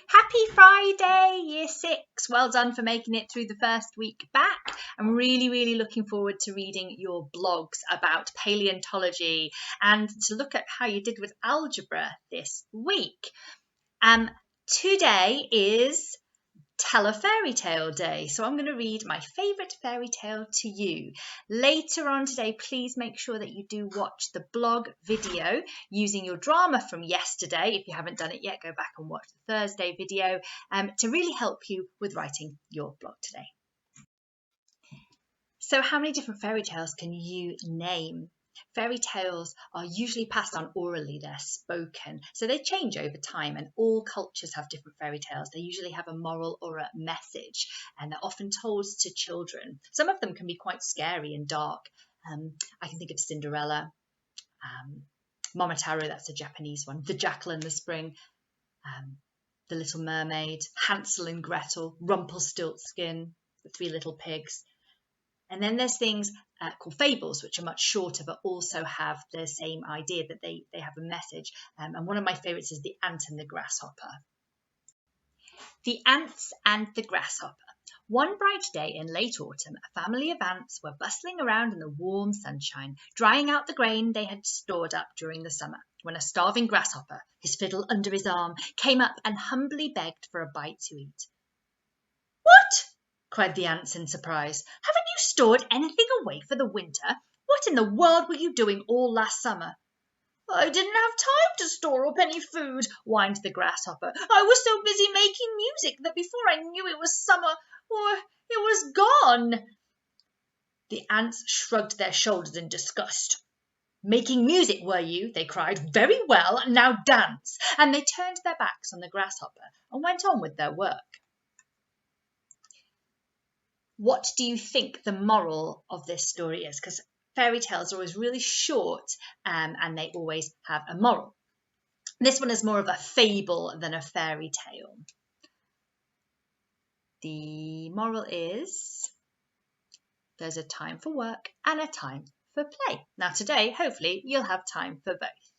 Happy Friday, Year 6. Well done for making it through the first week back. I'm really looking forward to reading your blogs about paleontology and to look at how you did with algebra this week. Today is Tell a Fairy Tale Day, so I'm going to read my favourite fairy tale to you. Later on today, please make sure that you do watch the blog video using your drama from yesterday. If you haven't done it yet, go back and watch the Thursday video to really help you with writing your blog today. So how many different fairy tales can you name? Fairy tales are usually passed on orally, they're spoken, so they change over time, and all cultures have different fairy tales. They usually have a moral or a message, and they're often told to children. Some of them can be quite scary and dark. I can think of Cinderella, Momotaro, that's a Japanese one, The Jackal in the Spring, The Little Mermaid, Hansel and Gretel, Rumpelstiltskin, The Three Little Pigs. And then there's things called fables, which are much shorter, but also have the same idea that they have a message. And one of my favourites is The Ant and the Grasshopper. The Ants and the Grasshopper. One bright day in late autumn, a family of ants were bustling around in the warm sunshine, drying out the grain they had stored up during the summer, when a starving grasshopper, his fiddle under his arm, came up and humbly begged for a bite to eat. "What?" cried the ants in surprise. "Haven't you stored anything away for the winter? What in the world were you doing all last summer?" "I didn't have time to store up any food," whined the grasshopper. "I was so busy making music that before I knew it was summer, or it was gone." The ants shrugged their shoulders in disgust. "Making music, were you?" they cried. "Very well, now dance." And they turned their backs on the grasshopper and went on with their work. What do you think the moral of this story is? Because fairy tales are always really short and they always have a moral. This one is more of a fable than a fairy tale. The moral is there's a time for work and a time for play. Now today, hopefully, you'll have time for both.